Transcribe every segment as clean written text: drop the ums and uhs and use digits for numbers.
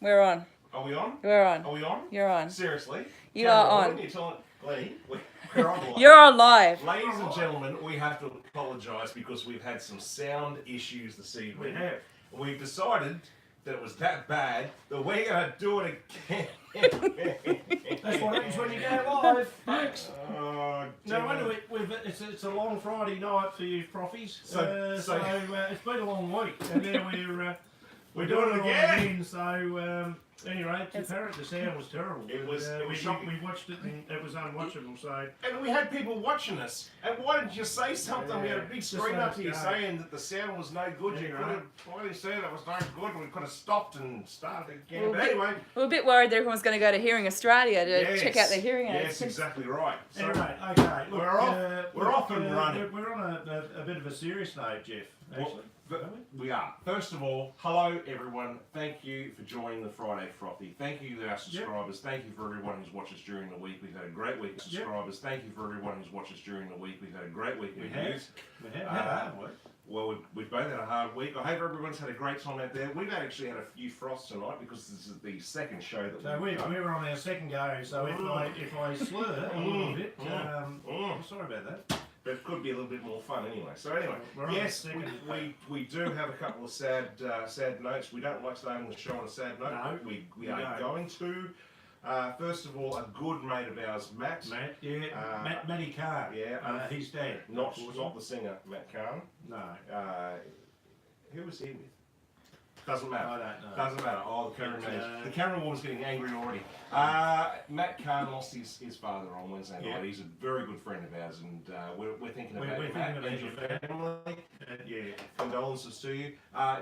We're on. Are we on? We're on. Are we on? You're on. Seriously? You are on. You're telling Glennie, we're on live. You're on live. Ladies and gentlemen, we have to apologise because we've had some sound issues this evening. We have. We've decided that it was that bad that we're going to do it again. That's what happens when you go live, folks. Oh, No wonder it's a long Friday night for you frothies. So- it's been a long week, and now we're doing it all again. So anyway, apparently the sound was terrible. It was we shocking. watched it and it was unwatchable. So And we had people watching us. And why didn't you say something? We had a big Just screen let up us here go. saying that the sound was no good. You Yeah, could right. have finally said it was no good. We could have stopped and started again. Well, But anyway, We were a bit worried that everyone was going to go to Hearing Australia to yes, check out their hearing aids. Yes, exactly right. So anyway, okay. Look, we're off and running. We're on a bit of a serious note, Jeff. Actually. we are. First of all, hello everyone. Thank you for joining the Friday Frothy. Thank you to our subscribers. Thank you for everyone who's watched us during the week. We've had a great week of subscribers. Thank you for everyone who's watched us during the week. We've had a great week of views. We have haven't we? Well, we've both had a hard week. I hope everyone's had a great time out there. We've actually had a few frosts tonight because this is the second show that So we were on our second go. So if I slur a little bit, I'm sorry about that. But it could be a little bit more fun anyway. So anyway, We're on yes, the second. we do have a couple of sad notes. We don't like starting the show on a sad note. No, but we we are don't. going to. First of all, a good mate of ours, Matt. Matty Carr. Yeah, he's dead. Not the singer, Matt Kahn. No, Who was he with? Doesn't matter. I don't know. Doesn't matter. Oh, the camera woman's getting angry already. Matt Kahn lost his father on Wednesday night. Yeah. He's a very good friend of ours, and we're thinking about We're Matt thinking and your about family. yeah. Condolences to you.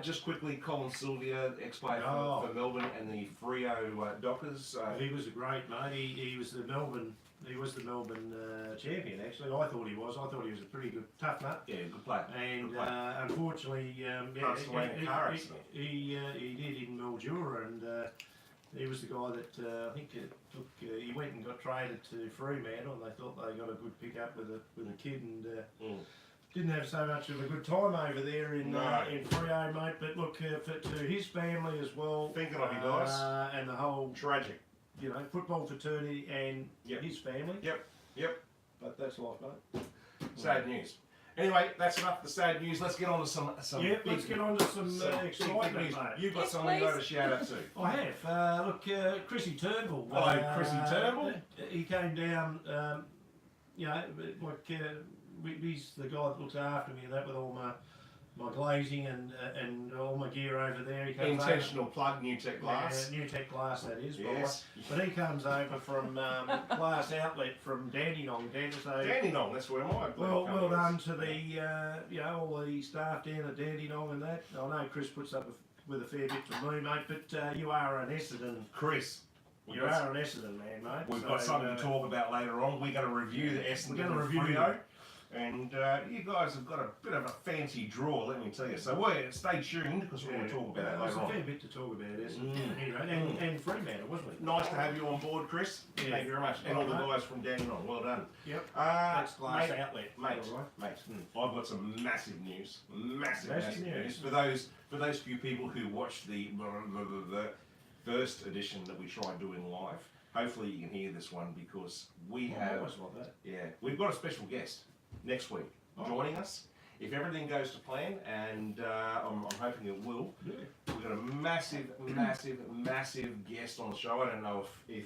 Just quickly, Colin Sylvia, ex-player for Melbourne and the Freo Dockers. He was a great mate. He was the Melbourne. He was the Melbourne champion. Actually, I thought he was. I thought he was a pretty good, tough nut. Yeah, good player. And Good player. unfortunately, Passed away in a car accident. he did in Mildura, and he was the guy that I think he went and got traded to Fremantle, and they thought they got a good pickup with a kid, and didn't have so much of a good time over there in Freo, mate. But look, to his family as well, Thinking of you guys. and the whole Tragic. football fraternity and his family. Yep. But that's life, mate. Sad news. Anyway, that's enough of the sad news. Let's get on to some Let's get on to some excitement, big news. mate. You've got Yes, something please. to shout out to. I have. Look, Chrissy Turnbull. Hello, Chrissy Turnbull. He came down, he's the guy that looks after me and that with all my glazing and all my gear over there. He comes Intentional plug, New Tech Glass. New Tech Glass, that is. Yes. But he comes over from Glass Outlet from Dandenong. Dandenong, that's where my Well done to the all the staff down at Dandenong and that. I know Chris puts up with a fair bit for me, mate, but you are an Essendon. Chris. You are an Essendon man, mate. We've got something to talk about later on. We're going to review the Essendon. We're going to review Freo. And you guys have got a bit of a fancy draw, let me tell you. So stay tuned because we're going to talk about that There's later a fair on. bit to talk about, isn't it? And Fremantle, wasn't it? Nice to have you on board, Chris. Yeah. Thank you very much. And all the guys from Dandenong, well done. Yep. That's Glass Outlet. Mate, I've got some massive news. Massive news. For those few people who watched the first edition that we tried doing live, hopefully you can hear this one because we've got a special guest next week joining us. If everything goes to plan, and I'm hoping it will, we've got a massive guest on the show. I don't know if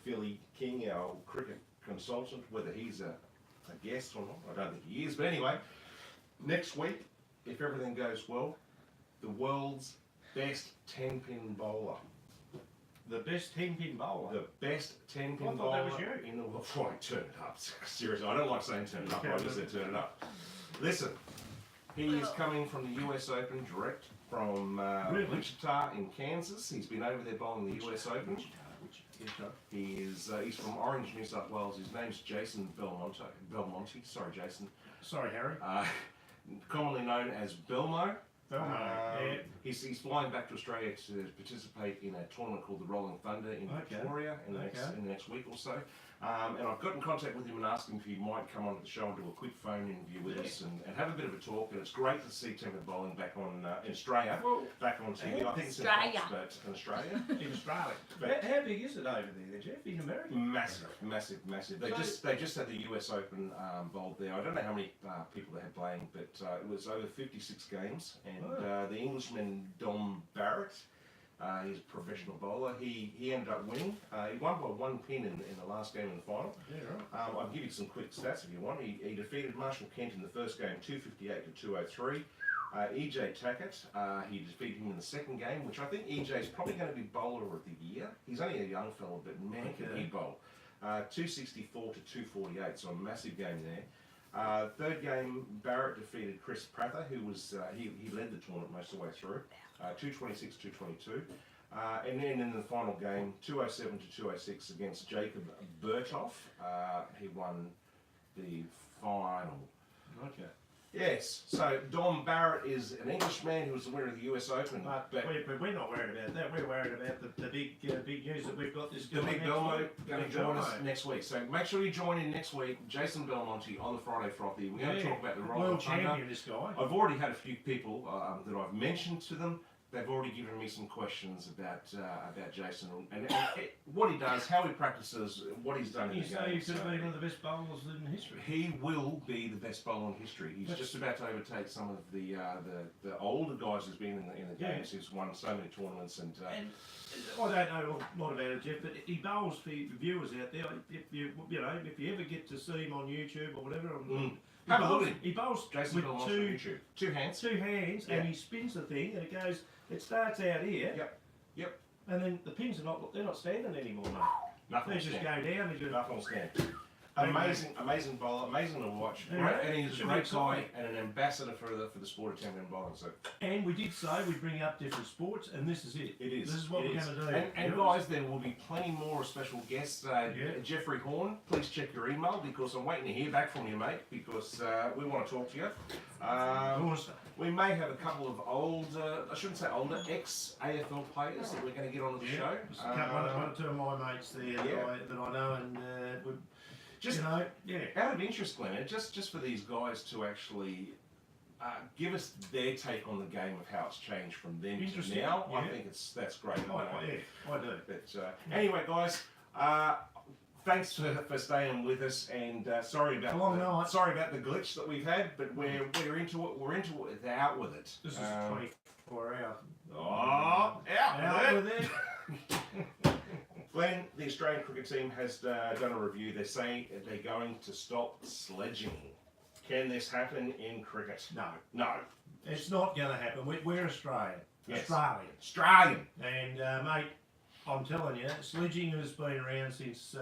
Philly King, our cricket consultant, whether he's a guest or not. I don't think he is. But anyway, next week, if everything goes well, the world's best 10-pin bowler. The best 10-pin bowler. The best 10-pin I thought bowler that was you. in the world. Right, turn it up. Seriously, I don't like saying turn it up. I just said turn it up. Listen, he is coming from the US Open direct from Wichita in Kansas. He's been over there bowling the US Open. He's from Orange, New South Wales. His name's Jason Belmonte. Sorry, Jason. Sorry, Harry. Commonly known as Belmo. Yeah. He's flying back to Australia to participate in a tournament called the Rolling Thunder in Victoria in the next week or so. And I've got in contact with him and asked him if he might come on the show and do a quick phone interview with us and have a bit of a talk. And it's great to see Temple Bowling back on in Australia, back on TV. I think it's in Fox, but in Australia. In Australia. How big is it over there, Jeff? In America? Massive. They just had the US Open bowled there. I don't know how many people they had playing, but it was over 56 games. And the Englishman Dom Barrett. He's a professional bowler. He ended up winning. He won by 1 pin in the last game in the final. Yeah, right. I'll give you some quick stats if you want. He defeated Marshall Kent in the first game 258 to 203. EJ Tackett, he defeated him in the second game, which I think EJ is probably going to be bowler of the year. He's only a young fellow, but man, can he bowl. 264 to 248, so a massive game there. Third game, Barrett defeated Chris Prather, who was he led the tournament most of the way through. 226 to 222. And then in the final game, 207 to 206 against Jacob Berthoff. He won the final. Okay. Yes, so Dom Barrett is an Englishman who was the winner of the US Open. But we're not worried about that. We're worried about the big news that we've got this the big Belmo going to join us next week. So make sure you join in next week. Jason Belmonte on the Friday Frothy. We're going to talk about the World champion, this guy. I've already had a few people that I've mentioned to them. They've already given me some questions about Jason and what he does, how he practices, what he's done in the game. You could be one of the best bowlers in history. He will be the best bowler in history. He's just about to overtake some of the older guys who's been in the games. He's won so many tournaments and I don't know a lot about it, Jeff, but he bowls for viewers out there. If you ever get to see him on YouTube or whatever. Have a look at him. He bowls Jason with two hands, and he spins the thing, and it goes. It starts out here. Yep. And then the pins they're not standing anymore, mate. Nothing. They just go down. Nothing will stand. Amazing bowler, amazing to watch. Yeah, and he's a great guy and an ambassador for the sport of 10-man bowling. So. And we did say we'd bring up different sports, and this is it. It is. This is what we're going to do. And guys, there will be plenty more special guests. Jeffrey Horn, please check your email because I'm waiting to hear back from you, mate, because we want to talk to you. We may have a couple of old, I shouldn't say older, ex-AFL players that we're going to get on the show. One or two of my mates there that I know, and out of interest, Glenn, just for these guys to actually give us their take on the game of how it's changed from then to now. I think that's great. I do. But anyway, guys, thanks for staying with us, and sorry about the glitch that we've had, but we're into it. We're into it without with it. This is 24 hours. Out with it. Glenn, the Australian cricket team has done a review. They're saying they're going to stop sledging. Can this happen in cricket? No. It's not going to happen. We're Australian. Yes. Australian. And, mate, I'm telling you, sledging has been around since,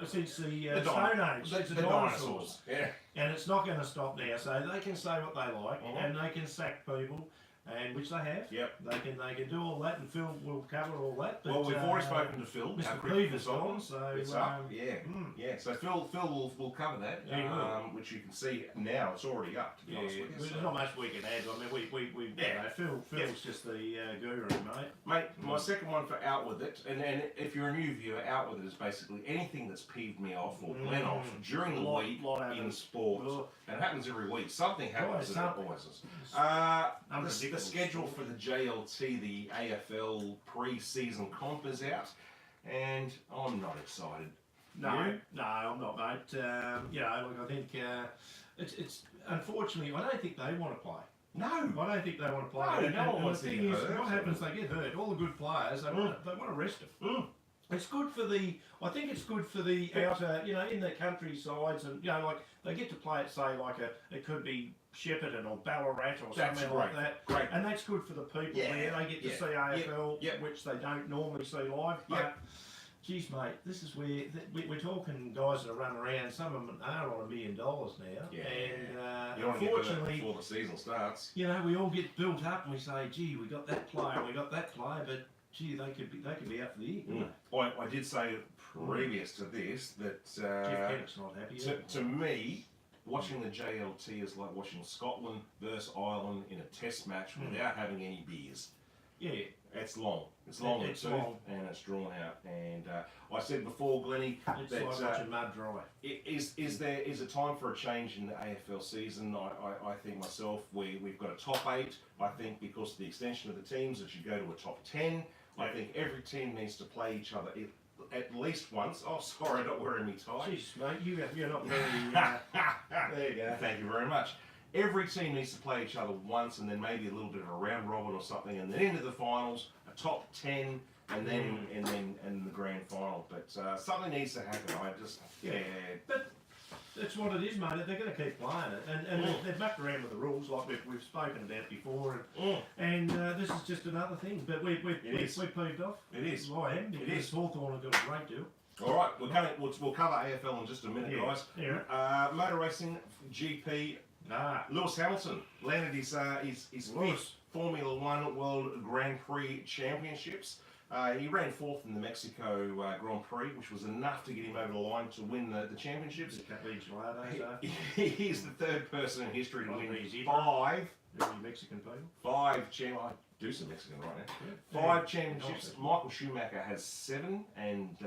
since the Stone Age, since the dinosaurs. Yeah. And it's not going to stop now. So they can say what they like, and they can sack people. And which they have. Yep. They can do all that, and Phil will cover all that. But, well, we've already spoken to Phil. Mr. Beaver's on, so it's up. Yeah. So Phil will cover that, which you can see now. It's already up. To be honest with you. There's not much we can add. I mean, Phil's just the guru, mate. Mate, my second one for Out With It, and if you're a new viewer, Out With It is basically anything that's peeved me off or Glenn off during the week in sport. And it happens every week. Something happens and it always is. The schedule for the JLT, the AFL pre-season comp is out, and I'm not excited. No, I'm not, mate. I think it's unfortunately, I don't think they want to play. No, I don't think they want to play. No one wants to get hurt. What happens? They get hurt. All the good players, they want to rest them. It's good for I think it's good for the outer, in the countrysides, and like they get to play it, say it could be Shepparton or Ballarat or something like that. Great. And that's good for the people there. They get to see AFL, which they don't normally see live. But, geez, mate, this is where we're talking guys that run around. Some of them are on $1 million now. Yeah. And unfortunately, before the season starts, we all get built up and we say, gee, we got that player, but gee, they could be out for the year. I did say previous to this that Jeff Kennick's not happy. To me, watching the JLT is like watching Scotland versus Ireland in a test match without having any beers. Yeah. It's long. It's long It's in the tooth, long. and it's drawn out. And I said before, Glennie, It's that like watching mud dry. is there a time for a change in the AFL season? I think myself, we've got a top 8. I think because of the extension of the teams, it should go to a top 10. I think every team needs to play each other at least once. Oh, sorry, not wearing me tie. Jeez, mate, you're not very. There you go. Thank you very much. Every team needs to play each other once, and then maybe a little bit of a round robin or something, and then into the finals, a top 10, and then and the grand final. But something needs to happen. But that's what it is, mate. They're going to keep playing it, and they've mucked around with the rules like we've spoken about before, and this is just another thing. But we're peeved off. It is. Well, I am because Hawthorn have got a great deal. All right, we'll cover AFL in just a minute, guys. Yeah. Motor racing GP. Lewis Hamilton landed his fifth Formula One World Grand Prix Championships. He ran 4th in the Mexico Grand Prix, which was enough to get him over the line to win the championships. He is the 3rd person in history to win 5 Mexican people. 5 I do some Mexican right now. 5 championships. Michael Schumacher has 7, and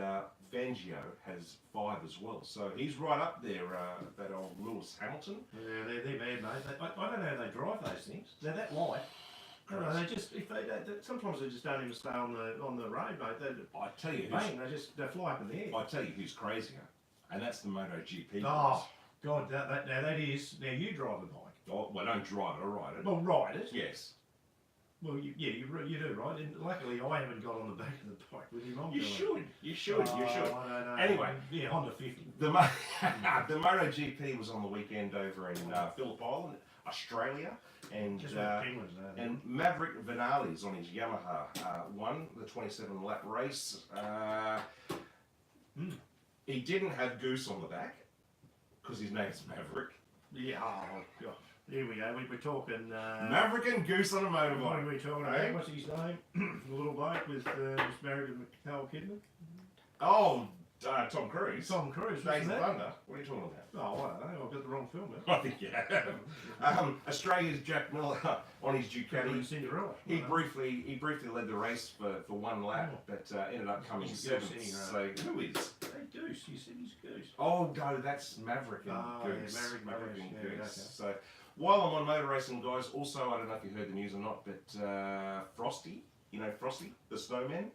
Fangio has 5 as well. So he's right up there, that old Lewis Hamilton. Yeah, they're mad, mate. I don't know how they drive those things. They're that light. They just sometimes they just don't even stay on the road, mate. I tell you, they fly up in the air. I tell you who's crazier, and that's the MotoGP. Oh God, that is. Now you drive a bike. Oh, well, I don't drive it. I ride it. Well, ride it. Yes. Well, you do, right? And luckily, I haven't got on the back of the bike with your mum. You should. I don't know. Anyway, yeah, Honda 50. The MotoGP was on the weekend over in Phillip Island, Australia, and Maverick Vinales on his Yamaha won the 27-lap race. He didn't have Goose on the back because his name's Maverick. Yeah, oh God. Here we go. We're talking. Maverick and Goose on a motorbike. What are we talking about? What's his name? The little bloke was married to Nicole Kidman. Oh, Tom Cruise. Tom Cruise. Days of Thunder. What are you talking about? Oh, I don't know. I've got the wrong film. I think you have. Australia's Jack Miller on his Ducati. Cinderella. He briefly led the race for 1 lap, but ended up coming 7th. So who is? Hey, Goose. You said he's Goose. Oh no, that's Maverick and Goose. Yeah, Maverick and Goose. Okay. So while I'm on motor racing, guys, also I don't know if you heard the news or not, but Frosty, you know Frosty, the snowman.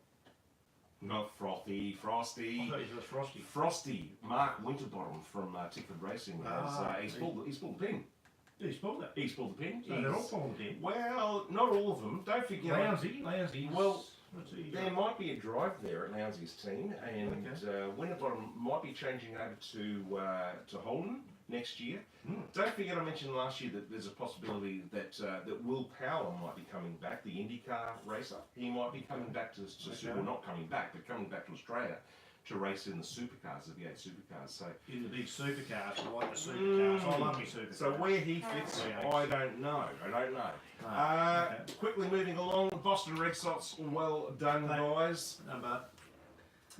Not Frothy, Frosty. I thought he was Frosty. Frosty, Mark Winterbottom from Tickford Racing. He's pulled the pin. He's pulled it. He's pulled the pin. So they're all pulling the pin. Well, not all of them. Don't forget. Lounsey. Well, there might be a drive there at Lounsey's team, and Winterbottom might be changing over to Holden next year. Don't forget I mentioned last year that there's a possibility that Will Power might be coming back, the IndyCar racer. He might be coming back to well, not coming back, but coming back to Australia to race in the supercars, the V8 supercars. So in the big supercars, I like the supercars. I love me supercars. So where he fits, I don't know. Quickly moving along, Boston Red Sox, well done, guys.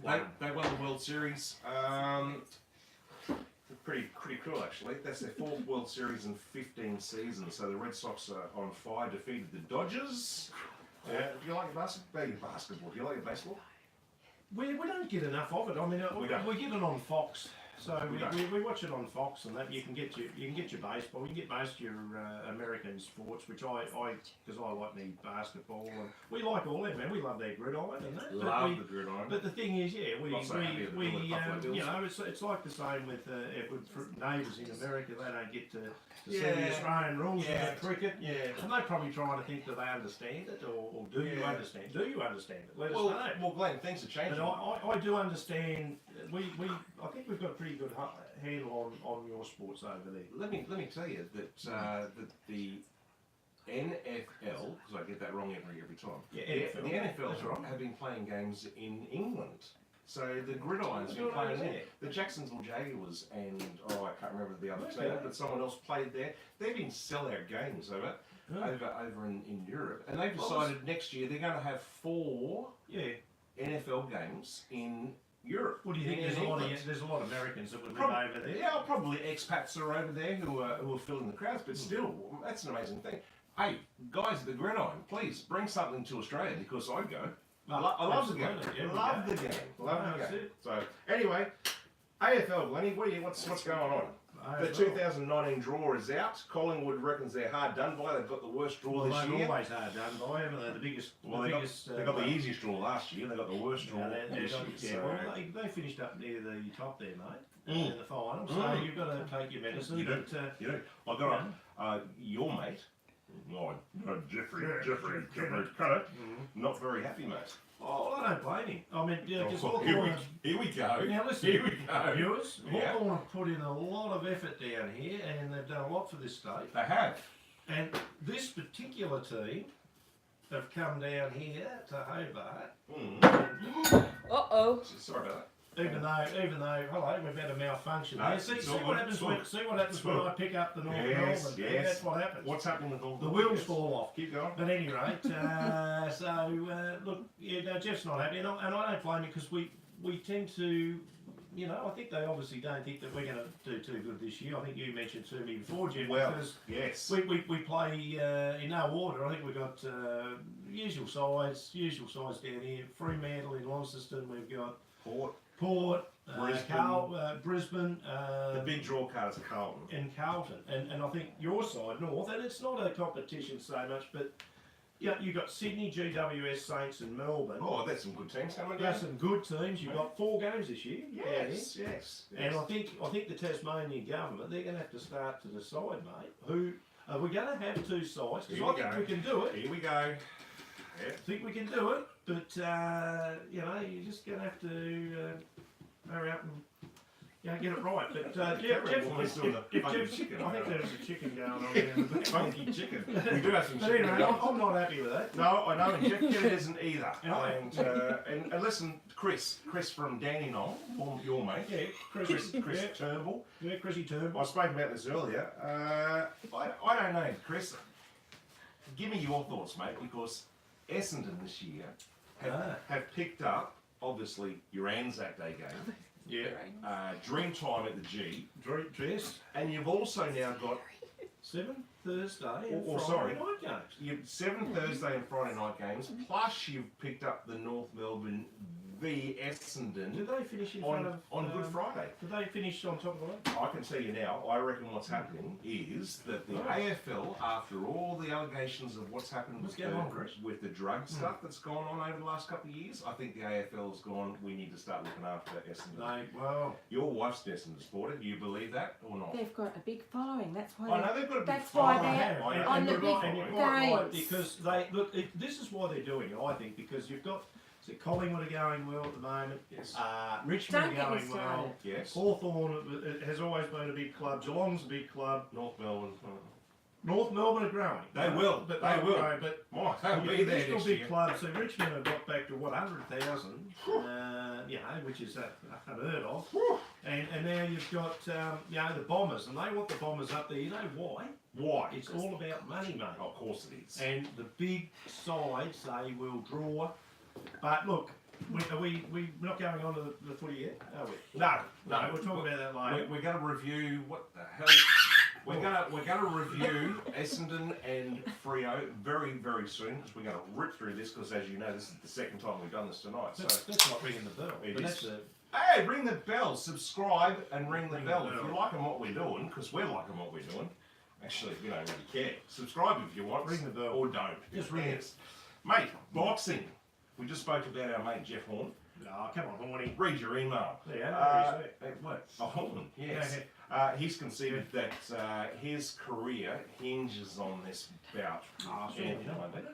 They won the World Series. Pretty cool, actually. That's their 4th World Series in 15 seasons. So the Red Sox are on fire, defeated the Dodgers. Do you like your basketball? Do you like your baseball? We don't get enough of it. I mean, we get it on Fox. So we watch it on Fox, and that you can get your baseball. You can get most of your American sports, which I because I like me basketball, and we like all that, man. We love their gridiron and that. Love the gridiron. But the thing is, we you know, it's like the same with neighbours in America. They don't get to see the Australian rules of cricket. Yeah. And they're probably trying to think that they understand it, or do you understand? Do you understand it? Let us know. Well, Glenn, things are changing. But I do understand. I think we've got a pretty good handle on your sports over there. Let me tell you that the NFL, because I get that wrong every time. Yeah, NFL. The NFL have been playing games in England. So the gridiron's been playing there. The Jacksonville Jaguars and I can't remember the other team, but someone else played there. They've been sellout games over in Europe, and they've decided next year they're going to have 4 NFL games in Europe. What do you think? There's a lot of Americans that would live over there. Yeah, probably expats are over there who are filling the crowds. But still, that's an amazing thing. hey, guys at the Gridiron, please bring something to Australia because I'd go. I love the game. Yeah, Love the game. Love the that's game. it. So anyway, AFL, Glennie, what's going on? The 2019 draw is out. Collingwood reckons they're hard done by. They've got the worst draw this year. Always hard done by, haven't they? The biggest. Well, they got the easiest draw last year. They got the worst draw this year. Well, they finished up near the top there, mate, Mm. in the final. So you've got to take your medicine. You do. But, You know, I got your mate, Jeffrey Cutter, not very happy, mate. Oh, well, I don't blame him. I mean, just Here we go. Now listen, Here we go. viewers, Yeah. Hawthorn have put in a lot of effort down here, and they've done a lot for this state. They have. And this particular team have come down here to Hobart. Uh-oh. Sorry about that. Even though, hello, we've had a malfunction No, there. See what happens when I pick up the North Yes, Melbourne. yes. That's what happens. What's happening with all The wheels fall off. Keep going. But at any rate, look, yeah, no, Jeff's not happy, and I don't blame him because we tend to, you know, I think they obviously don't think that we're going to do too good this year. I think you mentioned to me before, Jeff, Well, because yes. we play in no order. I think we've got usual size down here. Fremantle in Launceston, we've got Port, Brisbane. The big draw cards are Carlton. And Carlton, and I think your side, North, and it's not a competition so much, but yeah, you've got Sydney, GWS, Saints, and Melbourne. Oh, that's some good teams coming down. That's some good teams. You've got 4 games this year. Yes. And I think the Tasmanian government, they're going to have to start to decide, mate, who are we going to have 2 sides? Because I think we can do it. Here we go. I think we can do it, but you know, you're just going to have to hurry up and get it right. But Jeff, I think there's a chicken going on there. Funky chicken. We do have some But chicken. anyway, I'm not happy with that. No, I know, and Jeff Kennedy isn't either. No. And listen, Chris from Dandenong, your mate, Yeah, Chris Turnbull. Yeah, Chrissy Turnbull. I spoke about this earlier. I don't know, Chris. Give me your thoughts, mate, because Essendon this year have picked up, obviously, your Anzac Day game. Yeah. Dreamtime at the G. Dress. And you've also now got 7 Thursday and Or, Friday sorry. night games. you've 7 Thursday and Friday night games, plus you've picked up the North Melbourne v Essendon Did they finish in front of... on Good Friday. Did they finish on top of the league? I can tell you now, I reckon what's happening is that the AFL, after all the allegations of what's happened with the drug stuff that's gone on over the last couple of years, I think the AFL's gone, we need to start looking after Essendon. Well... Your wife's an Essendon supporter, do you believe that or not? They've got a big following, that's why. I know they've got a big That's why following. they're I know. on the you're big right, and you're quite right, games. because they... Look, this is why they're doing it, I think, because you've got... So Collingwood are going well at the moment. Yes. Richmond Don't are get me going well. started. Yes. Hawthorn has always been a big club. Geelong's a big club. North Melbourne. North Melbourne are growing. They will. But They will. Grow, but They'll be there still next big year. clubs. So Richmond have got back to what 100,000, you know, which is unheard of. And now you've got you know, the Bombers, and they want the Bombers up there. You know why? Why? It's all about money, mate. Of course it is. And the big sides they will draw. But look, we're not going on to the footy yet, are we? No, We'll talk about that later. We're going to review what the hell. We're going to review Essendon and Freo very, very soon because we're going to rip through this because, as you know, this is the second time we've done this tonight. So That's not ringing the bell. It But is. Hey, ring the bell, subscribe, and ring the bell if you're liking what we're doing because we're liking what we're doing. Actually, we don't really care. Subscribe if you want. Ring the bell. Or don't. Just ring it. Mate, boxing. We just spoke about our mate Jeff Horn. Oh, come on, Horny. Read your email. Yeah, What? Oh, Horn, yes. He's conceded that his career hinges on this bout.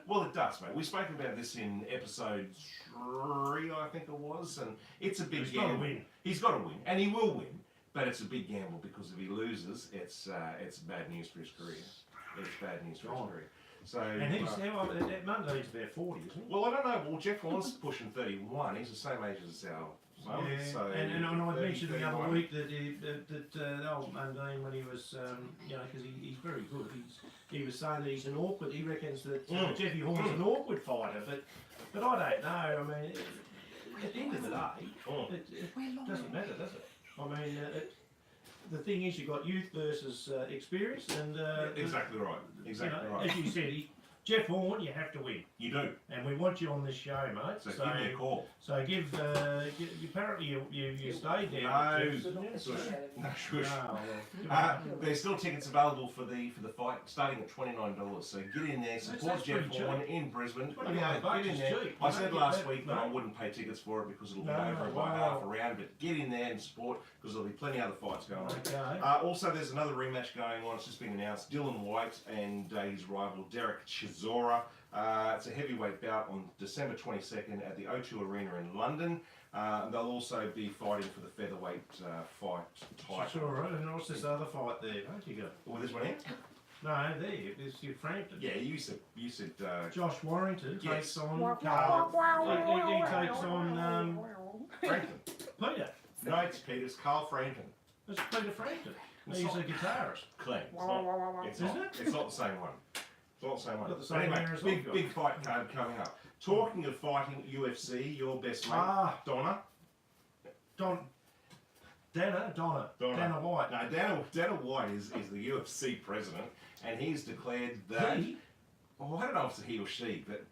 Well, it does, mate. We spoke about this in episode 3, I think it was, and it's a big gamble. Got to win. He's got to win, and he will win, but it's a big gamble because if he loses, it's bad news for his career. It's bad news for his career. So, And he's now, at Monday, he's about 40, isn't he? well, I don't know. Well, Jeff Horn's pushing 31. He's the same age as our mum. Yeah, So and I 30, mentioned the other 31. week that old Mundine, when he was, you know, because he's very good, he was saying that he's an awkward, he reckons that Jeffy Horn's an awkward fighter, but I don't know, I mean, at the end of the day, it doesn't matter, does it? I mean, the thing is, you've got youth versus experience, and Exactly right. Exactly right. As you said, Jeff Horn, you have to win. You do. And we want you on this show, mate. So give me a call. So apparently you stayed down. No, at no, shush. No, well, There's still tickets available for the fight, starting at $29. So get in there, support Jeff Horn in Brisbane. $29 Get in is there. cheap. I said last that, week that no. I wouldn't pay tickets for it because it'll be No, over by wow. half a round. But get in there and support because there'll be plenty of other fights going on. Okay. Also, there's another rematch going on. It's just been announced. Dylan White and his rival Derek Chisora. It's a heavyweight bout on December 22nd at the O2 Arena in London. They'll also be fighting for the featherweight fight title. Sure, and what's this other fight there? Don't you go? Well, this one here? No, there. It's your Frampton. Yeah, you said. Josh Warrington Yes. takes on Carl. He takes on Frampton. Peter. No, it's Peter's Carl Frampton. It's Peter Frampton. It's He's not- a guitarist. Clean. It's not. It's Isn't not. it? It's not the same one. It's not the same one. Got the same Anyway, hair as I've got. big fight card coming up. Talking of fighting, UFC, your best mate, Donna. Dana White. No, Dana White is the UFC president, and he's declared that. He? Oh, I don't know if it's a he or she, but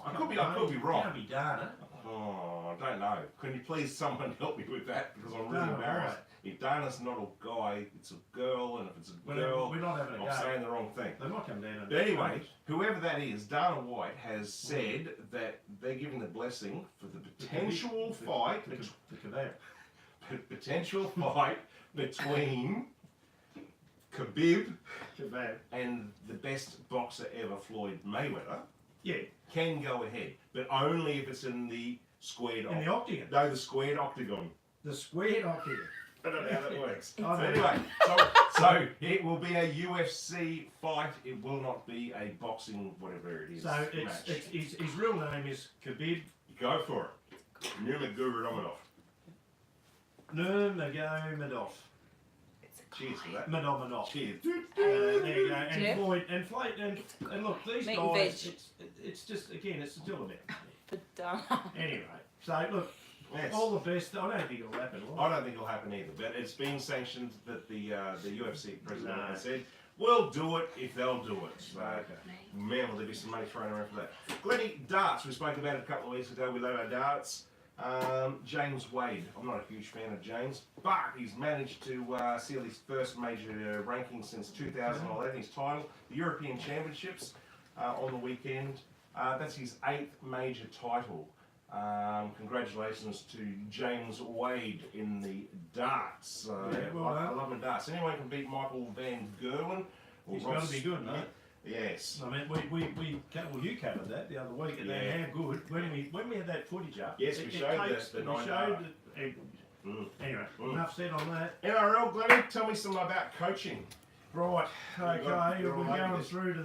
I Can't could be wrong. Can't be Dana. Oh, I don't know. Can you please someone help me with that? Because I'm really Dana embarrassed. White. If Dana's not a guy, it's a girl, and if it's a girl, We're not having a I'm go. saying the wrong thing. They might come down and But anyway, whoever that is, Dana White has said that they're giving the blessing for the potential fight, potential fight between Khabib and the best boxer ever, Floyd Mayweather, Yeah, can go ahead, but only if it's in the squared in the octagon. No, the squared octagon. The squared octagon. I don't know how that works. I So don't know. anyway, so it will be a UFC fight. It will not be a boxing, whatever it is, So match. his real name is Khabib Go for it. Nurmagomedov. Nurmagomedov. Cheers for that. Madonov. Cheers. There you go. And Jeff? Floyd and look, these Meat and guys. veg. It's just again, it's still a bit. But Anyway, so look, Yes. all the best. I don't think it'll happen. will it? I don't think it'll happen either, but it's been sanctioned that the UFC president No. has said, we'll do it if they'll do it. So, Okay. man, will there be some money thrown around for that. Glennie, darts, we spoke about it a couple of weeks ago. We love our darts. James Wade, I'm not a huge fan of James, but he's managed to seal his first major ranking since 2011, his title, the European Championships on the weekend. That's his 8th major title. Congratulations to James Wade in the darts. Yeah, well I done. love the darts. Anyone can beat Michael Van Gerwen. Or He's Ross got to be good, mate. Yes. I mean, you covered that the other week, and Yeah. how good when we had that footage up. Yes, we showed the we 9 showed dart. it. Mm. Anyway, Mm. enough said on that. NRL, Glennie, tell me some about coaching. Right, okay, you're we're all over going this. through to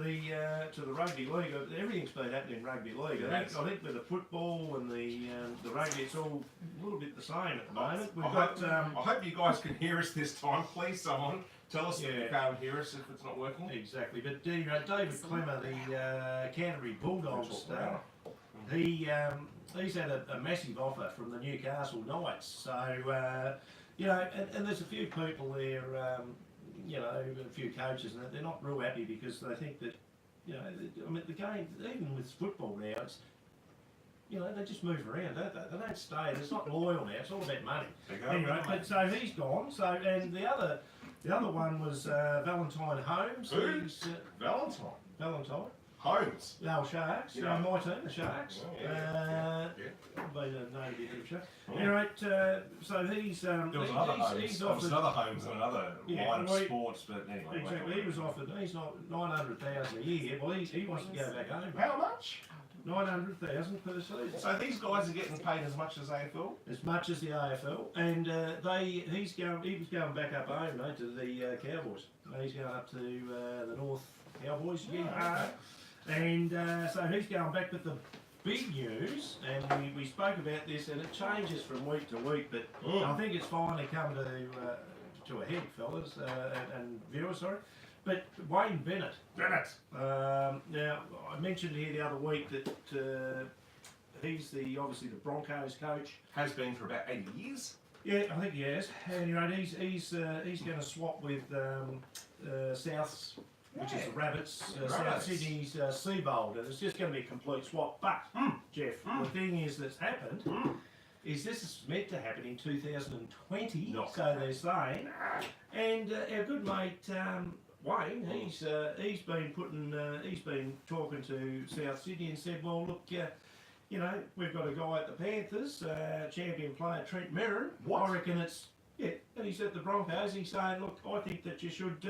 the rugby league. Everything's been happening in rugby league. I think with the football and the rugby, it's all a little bit the same at the moment. We've got I hope you guys can hear us this time. Please, someone tell us if you Yeah. can't hear us if it's not working. exactly, but David Clemmer, the Canterbury Bulldogs star, he's had a massive offer from the Newcastle Knights. So and there's a few people there. A few coaches, and they're not real happy because they think that, I mean, the game, even with football now, it's, they just move around, don't they? They don't stay. It's not loyal now. It's all about money. Anyway, but so he's gone. So and the other one was Valentine Holmes. Who? He's, Valentine. Valentine. Holmes. No, Sharks. Yeah. My team, the Sharks. Oh, yeah. I've been known to be a bit of a shark. Oh. Anyway, so he's There was another Holmes. he's There was offered. another Holmes in another Yeah, line of well, sports, but anyway. Exactly, he was offered. He's not 900,000 a year. Well, he wants to go back home. How much? 900,000 per season, So these guys are getting paid as much as AFL? as much as the AFL, and he was going back up home, mate, to the Cowboys. He's going up to the North Cowboys again. And so he's going back, but the big news, and we spoke about this, and it changes from week to week, but I think it's finally come to a head, fellas, and viewers, sorry. But Wayne Bennett. Now, I mentioned here the other week that he's obviously the Broncos coach. Has been for about 80 years. Yeah, I think he has. Anyway, he's going to swap with South's, which is the Rabbits, South Sydney's Seabold, and it's just going to be a complete swap. But Jeff, the thing is that's happened is this is meant to happen in 2020, so they're saying. And our good mate Wayne, he's been talking to South Sydney and said, well, look. You know, we've got a guy at the Panthers, champion player Trent Merrin. I reckon it's, and he's at the Broncos. He's saying, look, I think that you should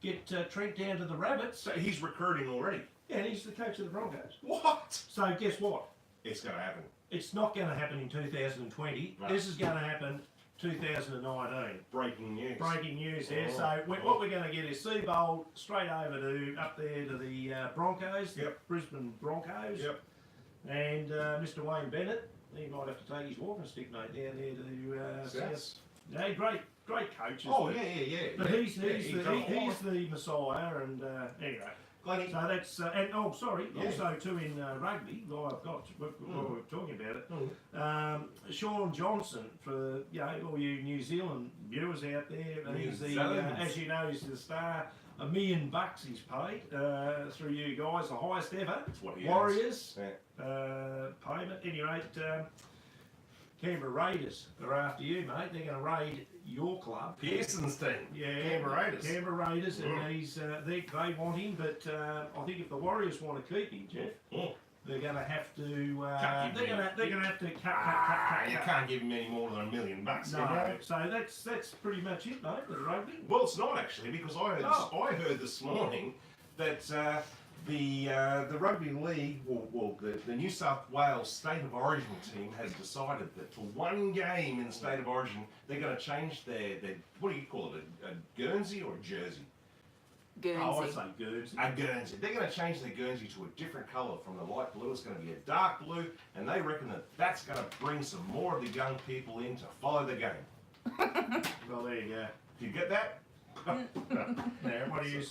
get Trent down to the Rabbits. So he's recruiting already. Yeah, and he's the coach of the Broncos. What? So guess what? It's going to happen. It's not going to happen in 2020. No. This is going to happen 2019. Breaking news. Breaking news there. So what we're going to get is Seabold straight over to up there to the Broncos, the Brisbane Broncos. Yep. And Mr. Wayne Bennett, he might have to take his walking stick, mate, down there to South. Yeah, great coach. Oh yeah. But he's the Messiah, and anyway. Glennie. So that's also too in rugby. While I've got while we're talking about it, Sean Johnson for all you New Zealand viewers out there. He's the as you know, he's the star. $1 million he's paid through you guys, the highest ever. That's what he Warriors payment. Anyway, Canberra Raiders are after you, mate. They're going to raid your club. Pearson's team. Yeah, Canberra Raiders. and he's they want him, but I think if the Warriors want to keep him, Jeff, they're going to have to. They're going to have to cut. You can't give him any more than $1 million. No, so that's pretty much it, mate, for the rugby. Well, it's not actually, because I heard this morning that the rugby league, the New South Wales State of Origin team has decided that for one game in the State of Origin, they're going to change their what do you call it, a Guernsey or a jersey? Guernsey. Oh, I'd say Guernsey. A Guernsey. They're going to change their Guernsey to a different colour from the light blue. It's going to be a dark blue, and they reckon that that's going to bring some more of the young people in to follow the game. Well, there you go. Do you get that? Now, what do you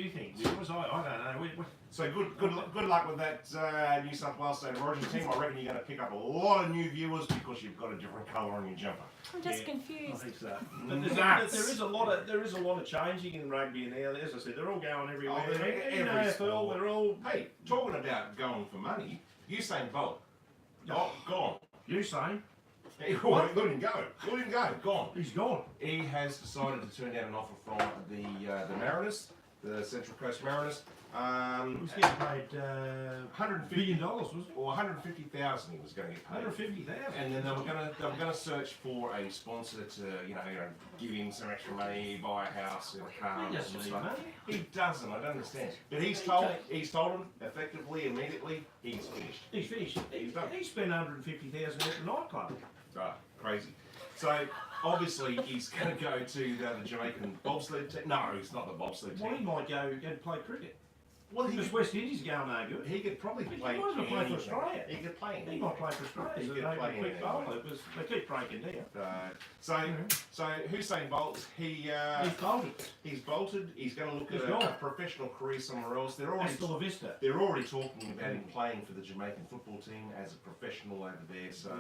think? I don't know. So good luck with that New South Wales State of Origin team. I reckon you're going to pick up a lot of new viewers because you've got a different colour on your jumper. I'm just I confused. think so. But there is a lot of changing in rugby now. As I said, they're all going everywhere. Every AFL, they're all. Hey, talking about going for money, Usain Bolt, gone. Usain. Let him go. Gone. He's gone. He has decided to turn down an offer from the Mariners, the Central Coast Mariners. He was getting paid $100 billion, wasn't it? Or $150,000 he was going to get paid. $150,000. And then they were going to search for a sponsor to give him some extra money, buy a house and a car. He doesn't need money. He doesn't. I don't understand. But he's told him effectively, immediately, he's finished. He's finished. He spent $150,000 at the nightclub. Right, crazy. So obviously he's going to go to the Jamaican bobsled team. No, he's not the bobsled team. Well, he might go and play cricket. Well, because West Indies going no good. He could probably play. He might as well play for Australia. He could play. He might play for Australia. He So could they play quick bowler. They keep breaking down. So Usain Bolt, he's bolted. He's bolted. He's going to look at a professional career somewhere else. They're already talking about him playing for the Jamaican football team as a professional over there. So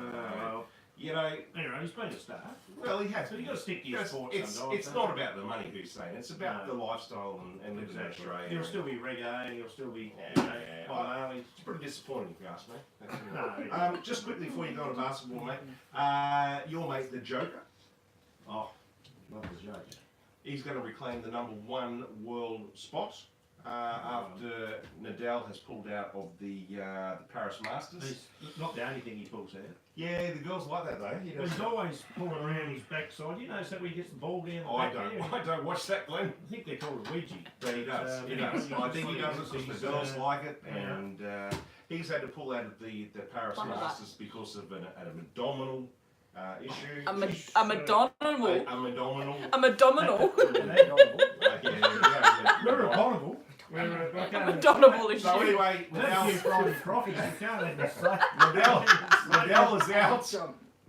anyway, he's been a star. Well, he has. So you got to stick to your sport. It's not about the money, Hussein. It's about the lifestyle and living in Australia. He'll still be reggae and he'll still be. It's pretty disappointing if you ask me. Just quickly before you go on to basketball, mate. Your mate, the Joker. Oh, love the Joker. He's going to reclaim the #1 world spot after Nadal has pulled out of the Paris Masters. It's not the only thing he pulls out. Yeah, the girls like that though. He's always pulling around his backside. You notice that when he gets the ball down the back I don't watch that, Glenn. I think they're called a wedgie. But he does. He does. I think he does it because the girls like it, and he's had to pull out of the Paris Masters because of an abdominal issue. Abdominal. We're abominable. Abdominal issue. So anyway, Nadal is out.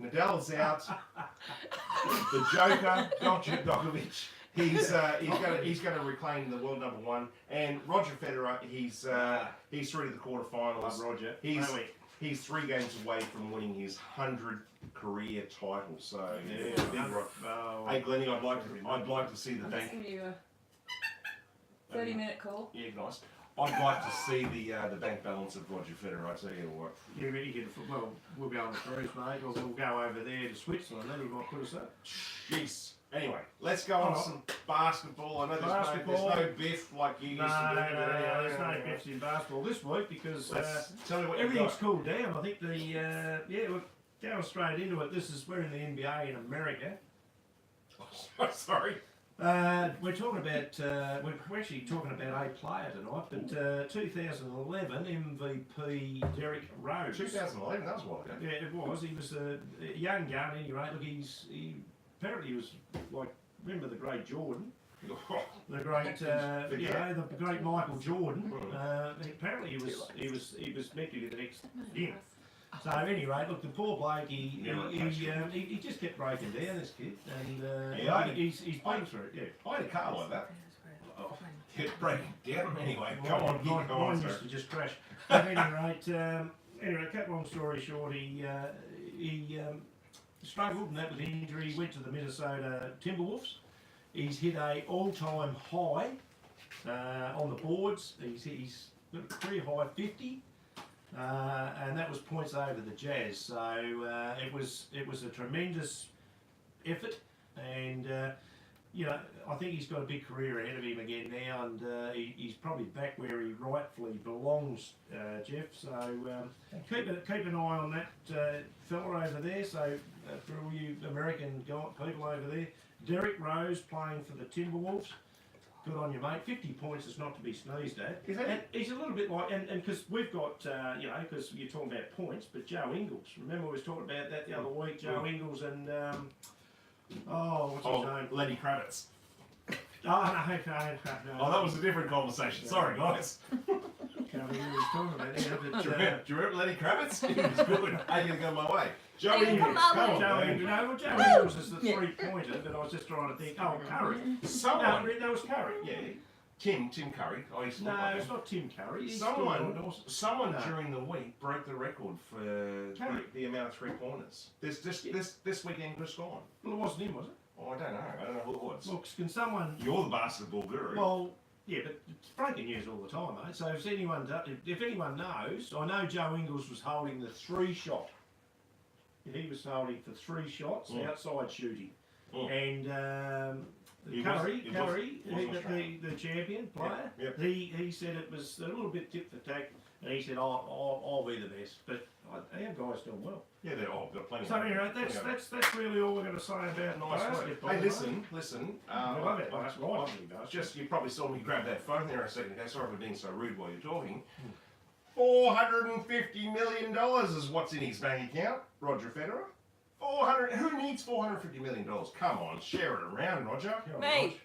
Nadal is out. The Joker, Djokovic. He's going to reclaim the world #1. And Roger Federer, he's through to the quarterfinals. Roger. He's 3 games away from winning his 100th career title. So Yeah, big rock. oh, Hey Glennie, I'd like to see the I'll bank. just give you a 30-minute call. Yeah, nice. I'd like to see the bank balance of Roger Federer. I tell you what. you really get well. We'll be on the cruise, mate, or we'll go over there to Switzerland. Then he might put us up. Jeez. Anyway, let's go on some basketball. I know there's no biff like you used to do. There's no biffs in basketball this week because Tell me what you everything's got. cooled down. I think we're going straight into it. We're in the NBA in America. Oh, sorry. We're talking about we're actually talking about a player tonight, but 2011 MVP Derrick Rose. 2011, that was a while ago. Yeah, it was. He was a young gun, at any rate. Look, apparently he was like, remember the great Jordan, the great the great Michael Jordan. Apparently he was meant to be the next thing. So at any rate, look, the poor bloke, he just kept breaking down, this kid, and he's been through it. Yeah. I had a car like that. Oh, kept breaking down. Anyway, come on, Mine used to just crash. But anyway, cut long story short, he struggled and that was injury. He went to the Minnesota Timberwolves. He's hit a all-time high on the boards. He's got a career high 50. And that was points over the Jazz. So it was a tremendous effort, and I think he's got a big career ahead of him again now, and he's probably back where he rightfully belongs, Jeff. So keep an eye on that fella over there. So for all you American people over there, Derrick Rose playing for the Timberwolves. Good on you, mate. 50 points is not to be sneezed at. And he's a little bit like, and because we've got, because you're talking about points, but Joe Ingles. Remember we was talking about that the other week, Joe Ingles and, what's his name? Lenny Kravitz. No. Oh, that was a different conversation. Sorry, guys. Can't remember who he was talking about there, but, Do you remember Lenny Kravitz? He was good. How you going my way? Joe Hey, Ingles. come on, Come on, Joe man. Ingles. No, well, Joe Ingles is the three-pointer, but I was just trying to think, Curry. Someone. No, that was Curry. Yeah. Tim Curry. I used to look No, like it's him. not Tim Curry. He's still doing awesome. Someone No. during the week broke the record for the amount of 3-pointers. This weekend just gone. Well, it wasn't him, was it? Oh, I don't know who it was. Look, can someone... You're the basketball guru. Well, yeah, but it's breaking news all the time, mate. So if anyone knows, I know Joe Ingles was holding the 3-shot. He was holding for 3 shots, outside shooting. And Curry, the champion player, he said it was a little bit tit for tat, and he said, I'll be the best. But our guys doing well. Yeah, they've got plenty. So anyway, that's really all we're going to say about basketball. Hey, listen. I love it. That's right. Just you probably saw me grab that phone there a second ago. Sorry for being so rude while you're talking. $450 million is what's in his bank account, Roger Federer. Who needs $450 million? Come on, share it around, Roger. Me.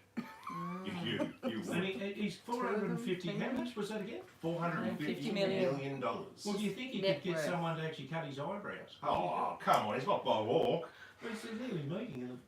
You And he's 450. How much was that again? $450 million. Well, do you think he Net could get worth. someone to actually cut his eyebrows? Oh, come on, he's not Bob Hawke. Well, he's nearly meeting him.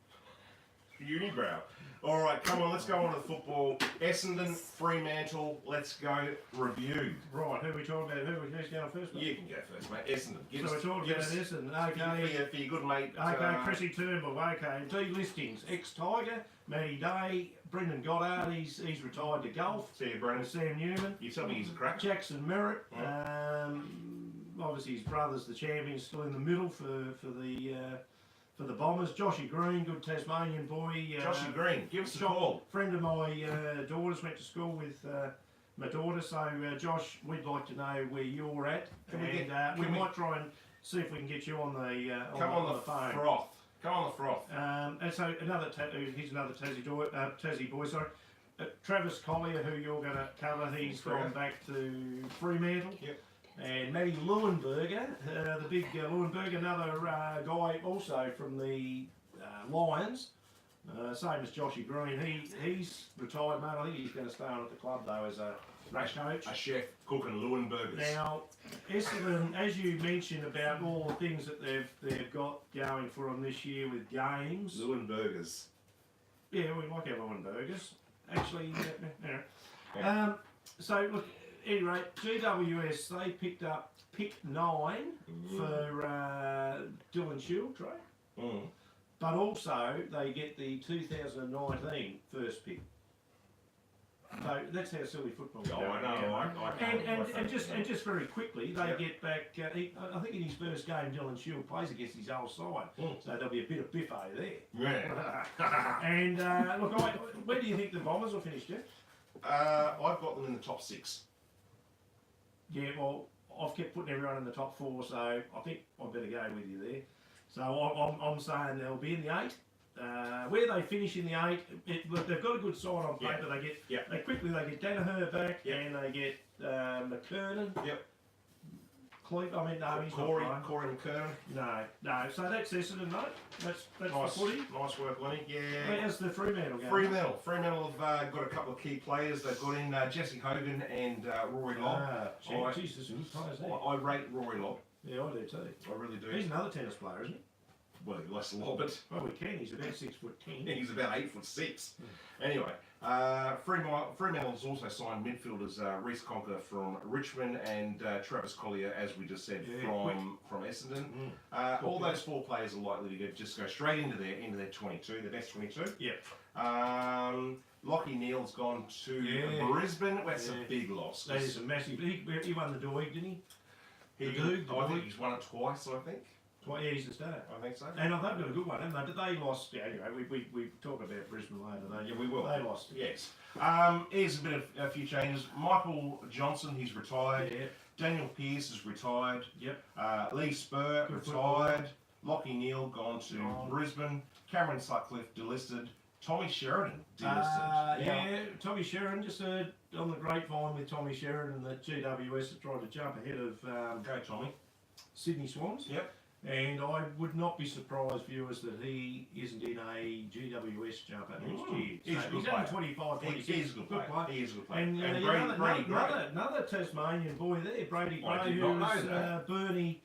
Unibrow. All right, come on, let's go on to the football. Essendon, Fremantle, let's go review. Right, who are we talking about? Who's going first? Mate? You can go first, mate. Essendon. So we're talking about Essendon. Okay. For your good mate. Okay, Chrissy Turnbull. Okay, delistings. Ex-Tiger, Matty Day, Brendan Goddard. He's retired to golf. See you, Brendan. Sam Newman. You tell me he's a crack. Jackson Merritt. Obviously his brother's the champion, still in the middle for the Bombers. Joshy Green, good Tasmanian boy. Joshy Green, give us a call. Friend of my daughter's, went to school with my daughter. So Josh, we'd like to know where you're at, we might try and see if we can get you on the phone. Froth. Come on the froth. And so he's another Tassie boy. Sorry. Travis Collier, who you're going to cover, he's gone back to Fremantle. Yep. And Matty Leuenberger, the big Leuenberger, another guy also from the Lions, same as Joshy Green. He's retired, mate. I think he's going to stay on at the club though as a coach. A chef cooking Leuenbergers. Now, Essendon, as you mentioned about all the things that they've got going for them this year with games. Leuenbergers. Yeah, we like our Leuenbergers. Actually, yeah. So look. Anyway, GWS, they picked up pick 9 for Dylan Shield trade, but also they get the 2019 first pick. So that's how silly football is. Oh, I know. And just very quickly, they get back. I think in his first game, Dylan Shield plays against his old side, so there'll be a bit of biffo there. Yeah. And look, where do you think the Bombers will finish, Jeff? I've got them in the top 6. Yeah, well, I've kept putting everyone in the top 4, so I think I better go with you there. So I'm saying they'll be in the 8. Where they finish in the 8, look, they've got a good side on paper. They get Danaher back, and they get McKernan. Yep. Corey McKernan. No. So that's Essendon, mate. That's Nice, the footy. nice work, Lenny. Yeah. How's the Fremantle going? Fremantle have got a couple of key players. They've got in Jesse Hogan and Rory Lobb. Jesus, some good players there. I rate Rory Lobb. Yeah, I do too. I really do. He's another tennis player, isn't he? Well, less Lobbit. Well, we can. He's about 6'10". He's about 8'6". Anyway, Fremantle's also signed midfielders Reece Conker from Richmond and Travis Collier, as we just said, from Essendon. All those 4 players are likely to just go straight into their 22, their best 22. Yep. Lachie Neale's gone to Brisbane. That's a big loss. That is a massive. He won the Doig, didn't he? I think he's won it twice. I think. Yeah, he's the star. I think so. And they've got a good one, haven't they? But they lost. Yeah, anyway, we talk about Brisbane later. Yeah, we will. They lost. Yes. Here's a few changes. Michael Johnson, he's retired. Yeah. Daniel Pearce is retired. Yep. Lee Spur, retired. Lachie Neale gone to Brisbane. Cameron Sutcliffe delisted. Tommy Sheridan delisted. Tommy Sheridan, just heard on the grapevine with Tommy Sheridan that GWS are trying to jump ahead of Go Tommy. Sydney Swans. Yep. And I would not be surprised, viewers, that he isn't in a GWS jumper next year. He's a good player. only 25, 26. He's a good player. He is a good player. And, another Tasmanian boy there, Brady Gray, who was Burnie.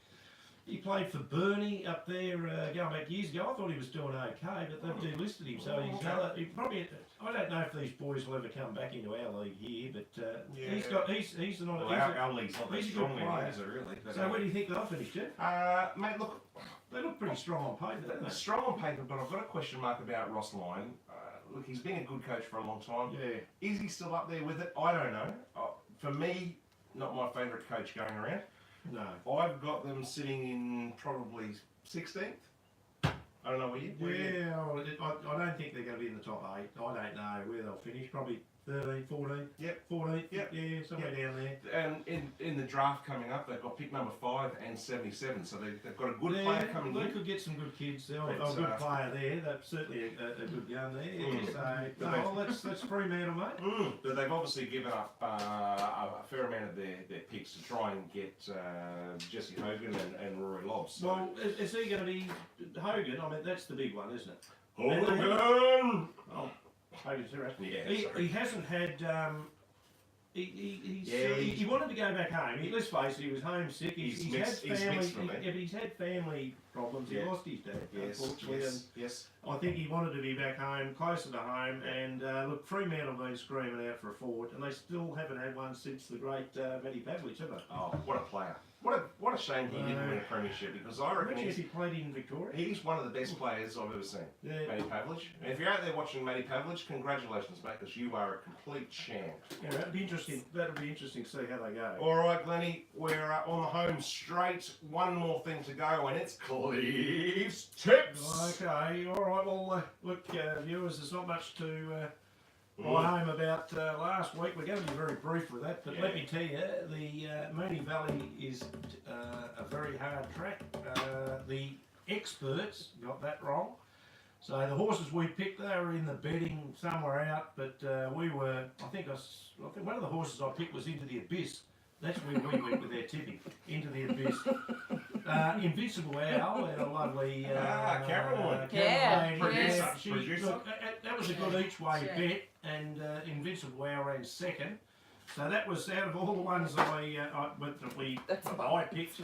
He played for Burnie up there going back years ago. I thought he was doing okay, but they've delisted him. So he's another. He probably. I don't know if these boys will ever come back into our league here, but he's not. Our league's not that he's a strong good player. is it really? So where do you think they'll finish, Jeff? Mate, look, They look pretty strong on paper, don't they're they? strong on paper, but I've got a question mark about Ross Lyon. Look, he's been a good coach for a long time. Yeah. Is he still up there with it? I don't know. For me, not my favourite coach going around. No. I've got them sitting in probably 16th. I don't know where you. I don't think they're going to be in the top 8. I don't know where they'll finish. Probably 13, 14. Yep. 14. Yep. Yeah, somewhere down there. And in the draft coming up, they've got pick number 5 and 77. So they've got a good player coming in. They could get some good kids. They're a good player there. That's certainly a good gun there. So, that's Fremantle, mate. But they've obviously given up a fair amount of their picks to try and get Jesse Hogan and Rory Lobb. So. Well, is he going to be Hogan? I mean, that's the big one, isn't it? Hogan! Hogan's right. Yeah, he hasn't had. He wanted to go back home. Let's face it, he was homesick. He's had family problems. He lost his dad, unfortunately. Yes. I think he wanted to be back home, closer to home. And look, Fremantle have been screaming out for a forward, and they still haven't had one since the great Matty Pavlich, have they? Oh, what a player! What a shame he didn't win a premiership, because I reckon he played in Victoria. He's one of the best players I've ever seen. Yeah. Matty Pavlich. And if you're out there watching Matty Pavlich, congratulations, mate, because you are a complete champ. Yeah, that'd be interesting. That'd be interesting to see how they go. All right, Glennie, we're on the home straight. One more thing to go, and it's Cleve's tips. Okay, all right. Well, look, viewers, there's not much to write home about last week. We're going to be very brief with that, but let me tell you, the Moonee Valley is a very hard track. The experts got that wrong. So the horses we picked, they were in the betting somewhere out, but we were. I think one of the horses I picked was Into the Abyss. That's where we went with our tipping. Into the Abyss. Invincible Owl, our lovely Caroline. Producer. That was a good each way bet, and Invincible Owl ran second. So that was out of all the ones I picked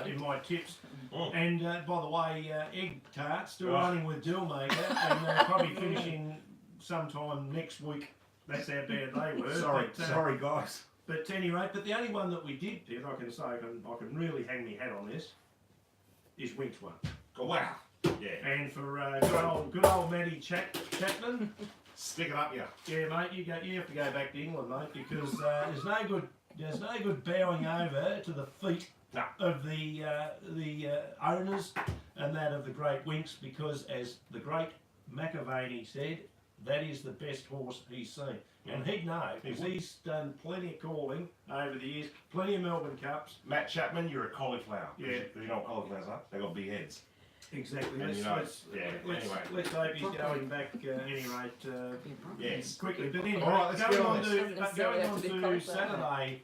in my tips. And by the way, Egg Tart still running with Dillmaker, and probably finishing sometime next week. That's how bad they were. Sorry, guys. But anyway, the only one that we did pick, I can say, I can really hang my hat on this, is Winks won. Oh, wow. Yeah. And for good old Matty Chapman, Stick it up, yeah. yeah, mate, you have to go back to England, mate, because there's no good bowing over to the feet No. of the owners and that of the great Winks, because as the great McAvaney said, that is the best horse he's seen. And he'd know, because he's done plenty of calling over the years, plenty of Melbourne Cups. Matt Chapman, you're a cauliflower. Yeah. You know what cauliflowers are? They got big heads. Exactly. And Let's hope he's going back at any rate Yes. quickly. But anyway, All right, let's get on this. going on to Saturday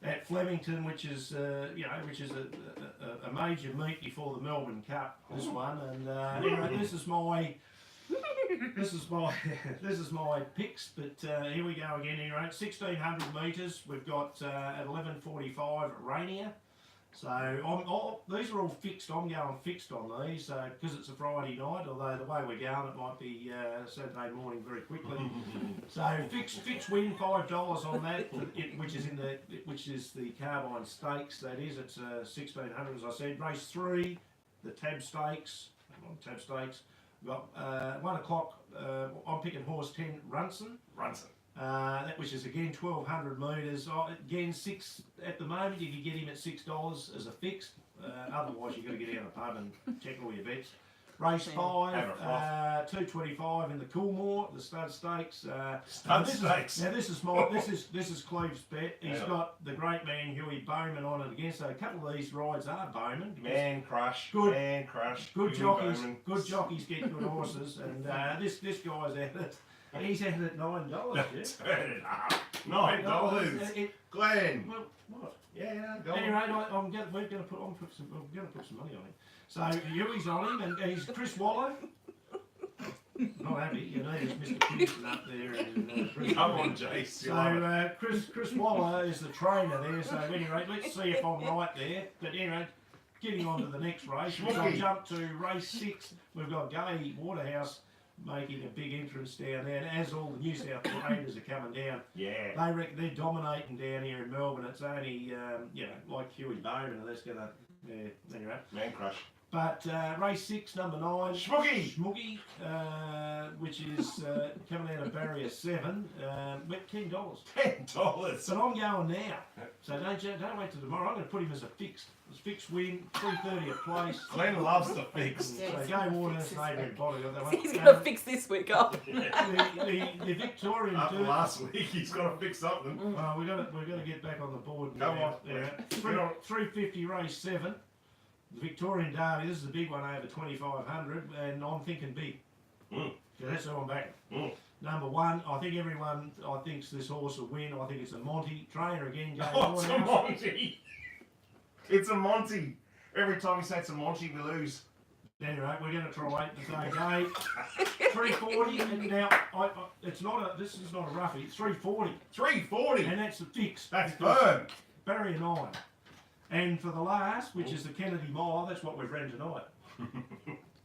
at Flemington, which is a major meet before the Melbourne Cup. This one, and anyway, this is my picks. But here we go again. Anyway, 1600 metres. We've got at 11:45 Rainier. So these are all fixed. I'm going fixed on these because it's a Friday night. Although the way we're going, it might be Saturday morning very quickly. So fixed win $5 on that, which is the Carbine Stakes. That is, it's 1600 as I said. Race 3, the Tab Stakes. We've got 1 o'clock. I'm picking horse 10 Runson. That which is again 1200 metres. Again 6 at the moment. You can get him at $6 as a fixed. Otherwise, you've got to get out of the pub and check all your bets. Race 5, 225 in the Coolmore, the Stud Stakes. This is Cleve's bet. He's got the great man Huey Bowman on it again. So a couple of these rides are Bowman. Man crush. Good jockeys. Bowman. Good jockeys get good horses, and this guy's at it. He's at it at $9. Turn it up. $9. Glenn. Well, what? Yeah, go Anyway, on. we're going to put some money on him. So Huey's on him, and he's Chris Wallow. Not happy, you know. There's Mr. Kingston up there, and Come on, Jace. So Chris Wallow is the trainer there. So anyway, let's see if I'm right there. But anyway, getting on to the next race, we'll jump to race 6. We've got Gay Waterhouse making a big entrance down there, and as all the New South Raiders are coming down, they reckon they're dominating down here in Melbourne. It's only like Huey Bowman, and that's gonna anyway. Man crush. But race 6, number 9, Schmoogie, which is coming out of barrier 7, but $10. $10. But I'm going now, so don't wait till tomorrow. I'm going to put him as a fixed. It's fixed win, $3.30 a place. Glenn loves the fix. So Gay Waterhouse, neighbouring body. He's going to fix this week up. The Victorian After last week, he's got to fix something. Well, we've got to get back on the board. Come on. 350 race 7. The Victorian Derby, this is the big one over 2,500, and I'm thinking big. So that's who I'm backing. Number 1, I think everyone thinks this horse will win. I think it's a Monty. Trainer again. It's a Monty. It's a Monty. Every time you say it's a Monty, we lose. Anyway, we're going to try and say Gay. 340, and now this is not a roughie. It's 340. 340. And that's the fix. That's firm. Barrier 9. And for the last, which is the Kennedy Mile, that's what we've ran tonight.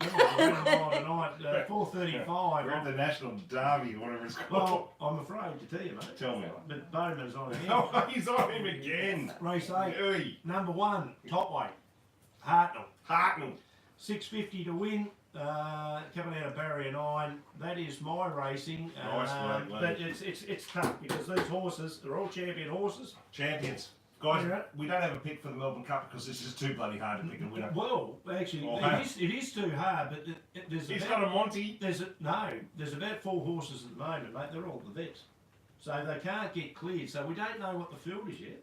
Tonight, 4:35. We're at the National Derby, whatever it's called. Well, I'm afraid to tell you, mate. Tell me. But Bowman's on him. Oh, he's on him again. Race 8. Oi. Number 1, top weight. Hartnell. 650 to win. Coming out of barrier 9. That is my racing. Nice work, but it's tough because these horses are all champion horses. Champions. Guys, we don't have a pick for the Melbourne Cup because this is too bloody hard to pick a winner. Well, actually, it is too hard, but He's got a Monty. There's about 4 horses at the moment, mate. They're all the vets. So they can't get cleared. So we don't know what the field is yet.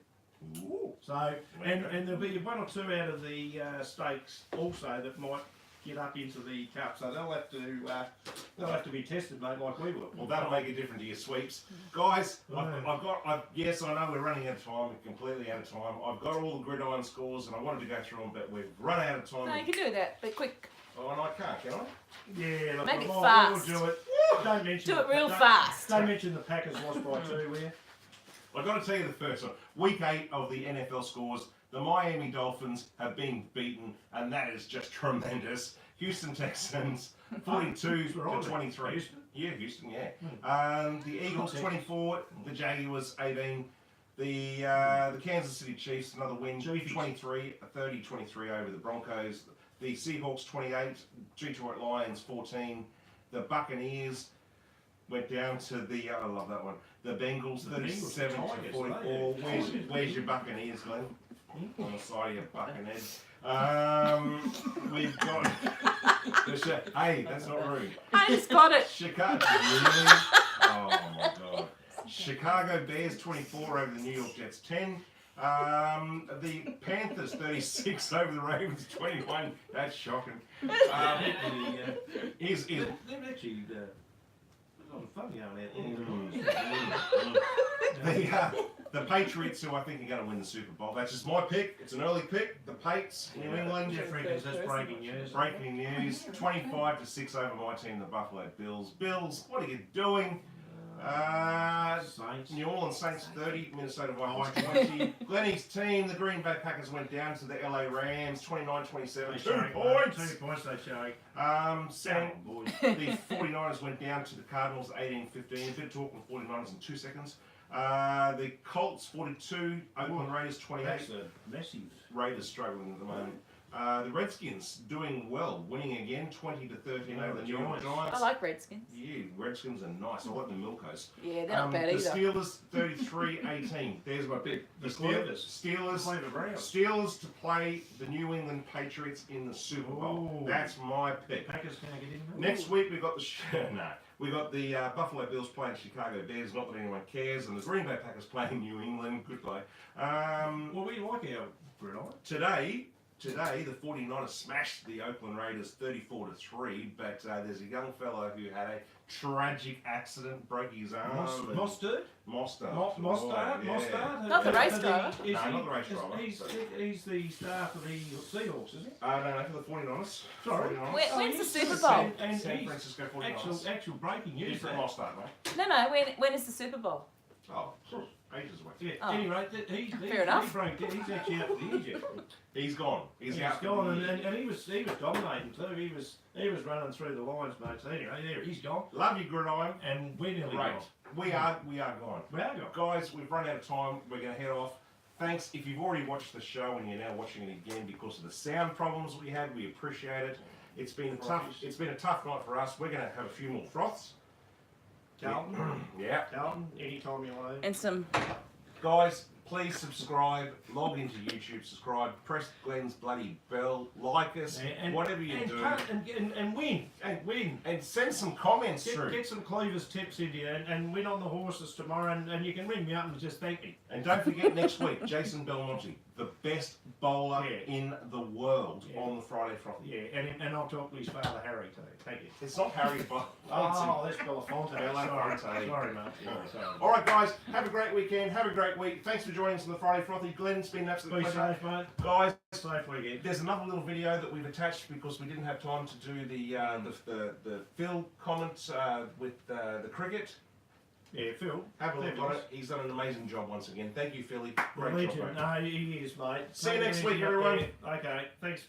Ooh. So, and there'll be 1 or 2 out of the stakes also that might get up into the cup. So they'll have to be tested, mate, like we will. Well, that'll make a difference to your sweeps. Guys, yes, I know we're running out of time. We're completely out of time. I've got all the gridiron scores and I wanted to go through them, but we've run out of time. No, you can do that, but quick. Oh, and I can't, can I? Yeah, look, make it fast. We'll do it. Don't mention do it real fast. Don't mention the Packers lost by 2, will you? I've got to tell you the first one. Week 8 of the NFL scores. The Miami Dolphins have been beaten, and that is just tremendous. Houston Texans 42 to 23. Houston? Yeah, Houston. Yeah. The Eagles 24. The Jaguars 18. The Kansas City Chiefs another win. 23, 30-23 over the Broncos. The Seahawks 28, Detroit Lions 14. The Buccaneers went down to the, I love that one, the Bengals 37 to 44. Where's your Buccaneers, Glenn? On the side of your buckethead. We've got, hey, that's not rude. I just got it. Chicago, really? Oh my God. Chicago Bears 24 over the New York Jets 10. The Panthers 36 over the Ravens 21. That's shocking. Here's They're actually a lot of fun going out there. the Patriots, who I think are going to win the Super Bowl. That's just my pick. It's an early pick. The Pates, New England. Jeff reckons that's breaking news. Breaking news. 25 to 6 over my team, the Buffalo Bills. Bills, what are you doing? Saints. New Orleans Saints 30, Minnesota Vikings 20. Glennie's team, the Green Bay Packers, went down to the LA Rams 29-27. 2 points. 2 points they showed. The 49ers went down to the Cardinals 18-15. A bit of talk on the 49ers in 2 seconds. The Colts 42, Oakland Raiders 28. That's a massive. Raiders struggling at the moment. The Redskins doing well, winning again 20 to 13 over the New York Giants. I like Redskins. Yeah, Redskins are nice. I like the Milkos. Yeah, they're not bad the either. Steelers 33-18. There's my pick. The Steelers to play the New England Patriots in the Super Bowl. Ooh. That's my pick. Packers can't get in. Next week we've got we got the Buffalo Bills playing Chicago Bears. Not that anyone cares, and the Green Bay Packers playing New England. Goodbye. Well, we like our gridiron. Today, the 49ers smashed the Oakland Raiders 34-3, but there's a young fellow who had a tragic accident, broke his arm. Mostard? Mostard. Mostard? Not the race driver. No, not the race driver. He's the star for the Seahawks, isn't he? No, for the 49ers. Sorry. 49ers. When's the Super Bowl? And San Francisco 49ers. Actual breaking news. He's from Mostard, mate. No, when is the Super Bowl? Oh, ages away. Yeah. Oh. Anyway, Fair enough. He's actually out for the injury. He's gone. He's out. Gone, and he was dominating too. He was running through the lines, mate. So anyway, there he's gone. Love you, Gridiron. And we're nearly Great. gone. We are gone. We are gone. Guys, we've run out of time. We're going to head off. Thanks. If you've already watched the show and you're now watching it again because of the sound problems we had, we appreciate it. It's been a tough night for us. We're going to have a few more froths. Carlton. Yeah. Carlton, anytime you want. And some. Guys, please subscribe, log into YouTube, subscribe, press Glenn's bloody bell, like us, whatever you do. And win. And send some comments through. Get some Cleaver's tips into you and win on the horses tomorrow and you can ring me up and just thank me. And don't forget next week, Jason Belmonte, the best bowler in the world on the Friday Frothy. Yeah, and I'll talk to his father Harry too. Thank you. It's not Harry Belafonte. Oh, that's Belafonte. Belafonte. Sorry, mate. All right, guys, have a great weekend. Have a great week. Thanks for joining us on the Friday Frothy. Glenn, it's been an absolute pleasure. Be safe, mate. Guys, Safe weekend. there's another little video that we've attached because we didn't have time to do the Phil comment with the cricket. Yeah, Phil. Have a look at it. He's done an amazing job once again. Thank you, Philly. Great job, Legend. mate. No, he is, mate. See you next week, everyone. Okay, thanks.